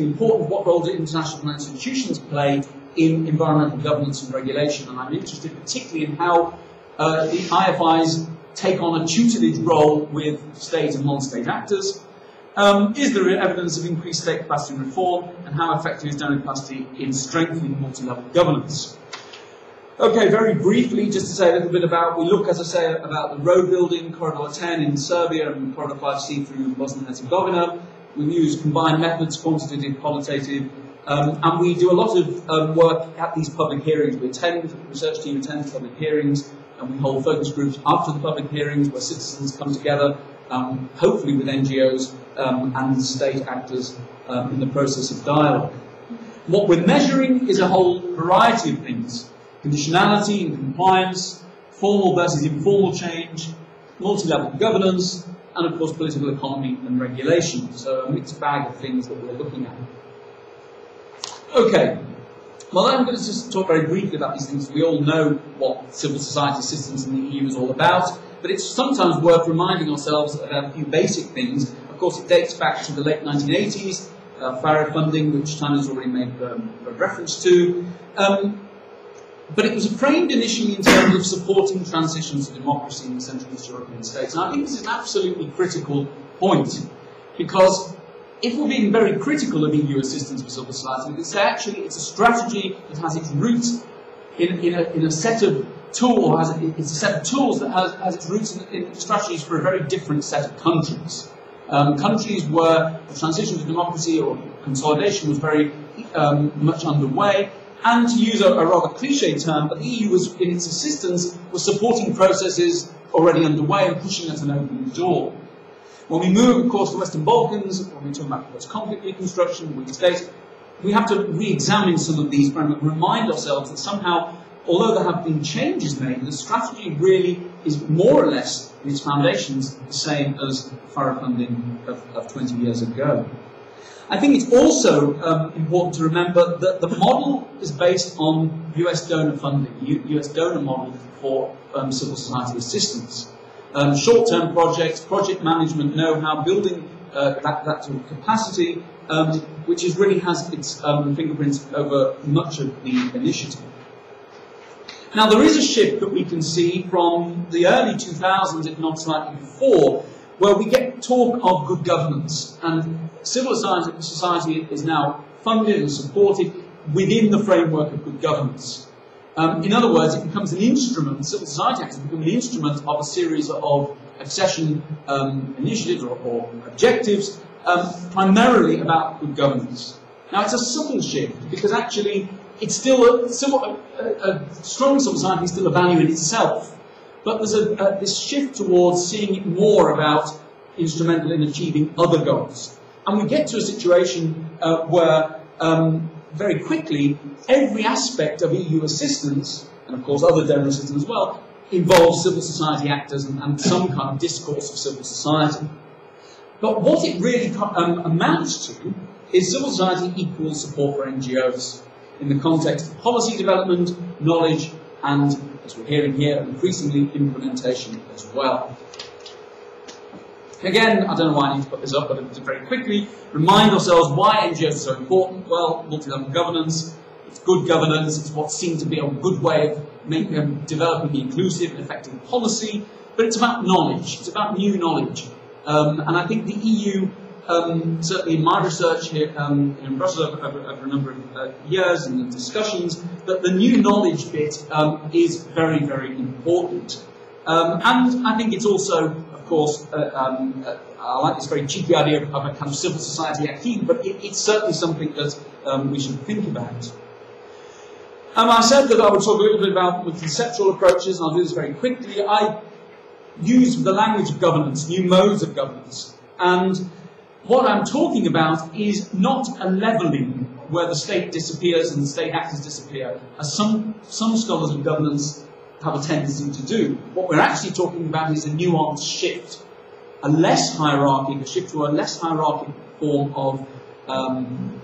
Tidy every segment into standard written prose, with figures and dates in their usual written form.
important what role do international institutions play in environmental governance and regulation, and I'm interested particularly in how the IFIs take on a tutelage role with state and non-state actors. Is there evidence of increased state capacity in reform, and how effective is donor capacity in strengthening multi-level governance? Okay, very briefly, just to say a little bit about, we look, as I say, about the road building, Corridor 10 in Serbia and Corridor 5C through Bosnia and Herzegovina. We use combined methods, quantitative, qualitative, and we do a lot of work at these public hearings. We attend, the research team attends public hearings, and we hold focus groups after the public hearings where citizens come together, hopefully with NGOs and state actors in the process of dialogue. What we're measuring is a whole variety of things: conditionality and compliance, formal versus informal change, multi-level governance, and of course political economy and regulation. So a mixed bag of things that we're looking at. Okay, well I'm going to just talk very briefly about these things. We all know what civil society assistance in the EU is all about, but it's sometimes worth reminding ourselves about a few basic things. Of course, it dates back to the late 1980s, FARA funding, which Tana's already made a reference to. But it was framed initially in terms of supporting transitions to democracy in the Central East European states. And I think this is an absolutely critical point, because if we're being very critical of EU assistance for civil society, we can say actually it's a strategy that has its roots in a set of tools, it's a set of tools that has its roots in strategies for a very different set of countries. Countries where the transition to democracy or consolidation was very much underway. And to use a rather cliche term, but the EU was, in its assistance, was supporting processes already underway and pushing at an open door. When we move, of course, to the Western Balkans, when we talk about post-conflict reconstruction, weak states, we have to re-examine some of these and remind ourselves that somehow, although there have been changes made, the strategy really is more or less, in its foundations, the same as the FARA funding of 20 years ago. I think it's also important to remember that the model is based on US donor funding, US donor model for civil society assistance. Short-term projects, project management know-how, building that sort of capacity, which really has its fingerprints over much of the initiative. Now, there is a shift that we can see from the early 2000s, if not slightly before, where we get talk of good governance, and civil society is now funded and supported within the framework of good governance. In other words, it becomes an instrument, civil society actors become an instrument of a series of accession initiatives or objectives, primarily about good governance. Now, it's a subtle shift, because actually it's still a strong civil society is still a value in itself. But there's this shift towards seeing it more about instrumental in achieving other goals. And we get to a situation where very quickly every aspect of EU assistance, and of course other donor assistance as well, involves civil society actors and some kind of discourse of civil society. But what it really amounts to is civil society equals support for NGOs in the context of policy development, knowledge, and, as we're hearing here, increasingly implementation as well. Again, I don't know why I need to put this up, but to very quickly remind ourselves why NGOs are so important. Well, multi-level governance, it's good governance, it's what seemed to be a good way of developing inclusive and effective policy, but it's about knowledge, it's about new knowledge. And I think the EU, certainly in my research here in Brussels over a number of years and discussions, that the new knowledge bit is very, very important. And I think it's also, of course, I like this very cheeky idea of a kind of civil society activity, but it's certainly something that we should think about. I said that I would talk a little bit about the conceptual approaches, and I'll do this very quickly. I use the language of governance, new modes of governance, and what I'm talking about is not a levelling where the state disappears and the state actors disappear, as some scholars of governance have a tendency to do. What we're actually talking about is a nuanced shift, a less hierarchic, a shift to a less hierarchic form of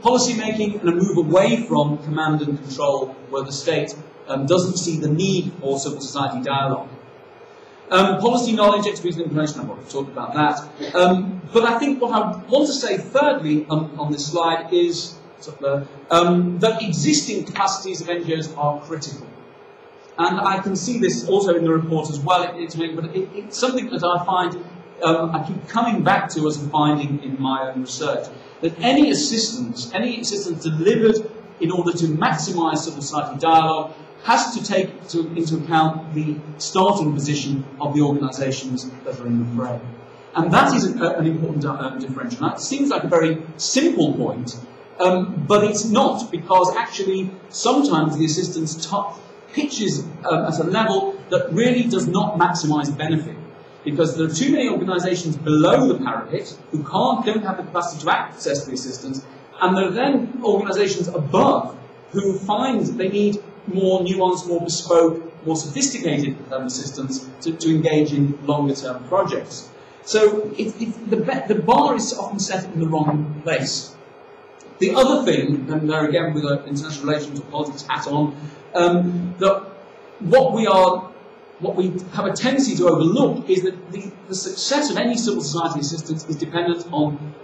policy making, and a move away from command and control where the state doesn't see the need for civil society dialogue. Policy knowledge, expertise and information, I've already talked about that. But I think what I want to say thirdly on this slide is that existing capacities of NGOs are critical. And I can see this also in the report as well, but it's something that I find, I keep coming back to as a finding in my own research, that any assistance delivered in order to maximise civil society dialogue has to take into account the starting position of the organisations that are in the fray. And that is an important differential. Now, it seems like a very simple point, but it's not, because actually sometimes the assistance pitches at a level that really does not maximise benefit. Because there are too many organisations below the parapet who don't have the capacity to access the assistance, and there are then organisations above who find they need more nuanced, more bespoke, more sophisticated assistance to engage in longer-term projects. So the bar is often set in the wrong place. The other thing, and there again with an international relations or politics hat on, that what we have a tendency to overlook is that the success of any civil society assistance is dependent on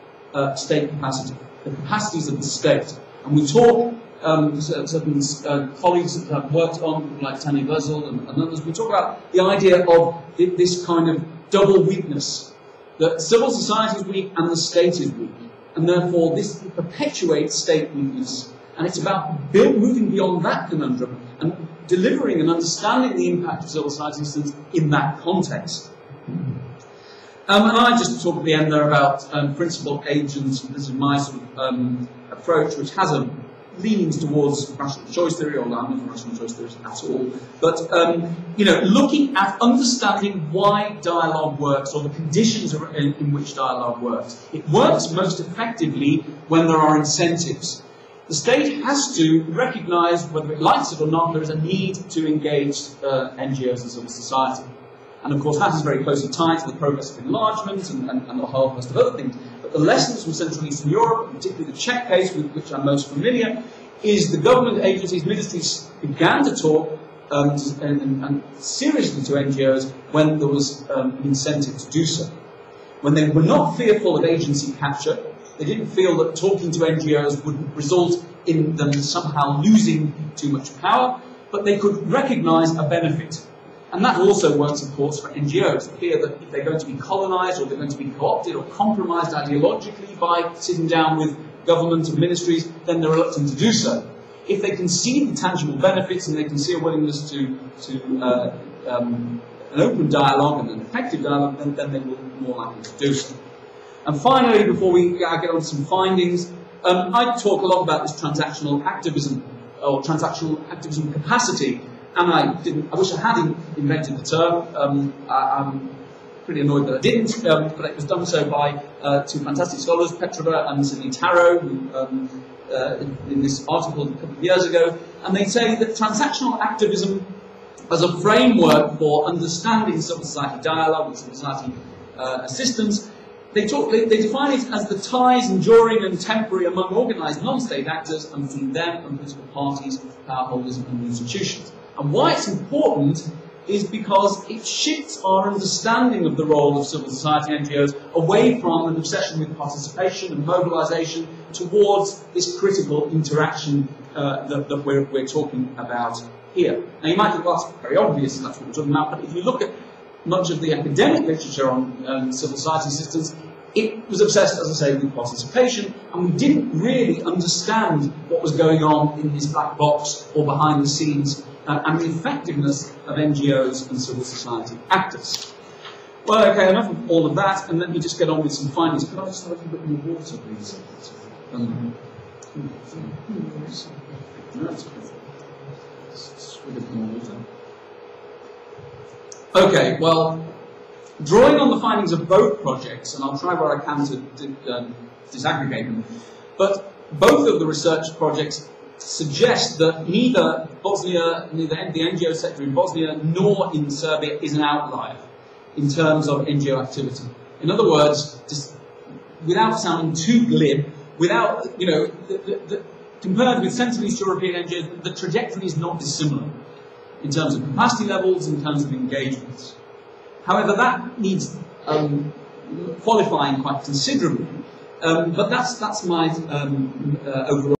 state capacity, the capacities of the state. And we talk, certain colleagues that have worked on, like Tanya Versel and others, we talk about the idea of this kind of double weakness, that civil society is weak and the state is weak. And therefore this perpetuates state weakness. And it's about moving beyond that conundrum and delivering and understanding the impact of civil society assistance in that context. And I just talk at the end there about principal agents. This is my sort of approach, which has a leanings towards rational choice theory, or I'm not rational choice theory at all. But you know, looking at understanding why dialogue works, or the conditions in which dialogue works. It works most effectively when there are incentives. The state has to recognise, whether it likes it or not, there is a need to engage NGOs and civil society. And of course that is very closely tied to the progress of enlargement and a whole host of other things. But the lessons from Central and Eastern Europe, particularly the Czech case with which I'm most familiar, is the government agencies, ministries began to talk and seriously to NGOs when there was an incentive to do so. When they were not fearful of agency capture, they didn't feel that talking to NGOs would result in them somehow losing too much power, but they could recognise a benefit. And that also works, of course, for NGOs. They fear that if they're going to be colonised or they're going to be co-opted or compromised ideologically by sitting down with government and ministries, then they're reluctant to do so. If they can see the tangible benefits and they can see a willingness to an open dialogue and an effective dialogue, then they will be more likely to do so. And finally, before we get on to some findings, I talk a lot about this transactional activism, or transactional activism capacity, and I wish I had invented the term. I'm pretty annoyed that I didn't, but it was done so by two fantastic scholars, Petrova and Sidney Tarrow, who, in this article a couple of years ago, and they say that transactional activism as a framework for understanding civil society dialogue and civil society assistance, they define it as the ties enduring and temporary among organised non-state actors and between them and political parties, power holders and institutions. And why it's important is because it shifts our understanding of the role of civil society NGOs away from an obsession with participation and mobilisation towards this critical interaction that we're talking about here. Now you might think, well, that's very obvious, that's what we're talking about, but if you look at much of the academic literature on civil society assistance, it was obsessed, as I say, with participation, and we didn't really understand what was going on in this black box or behind the scenes, and the effectiveness of NGOs and civil society actors. Well, okay, enough of all of that, and let me just get on with some findings. Could I just have a little bit more water, please? Okay, well, drawing on the findings of both projects, and I'll try where I can to disaggregate them, but both of the research projects suggest that neither the NGO sector in Bosnia nor in Serbia is an outlier in terms of NGO activity. In other words, just without sounding too glib, without, you know, compared with Central East European NGOs, the trajectory is not dissimilar in terms of capacity levels, in terms of engagements. However, that needs qualifying quite considerably. But that's my overall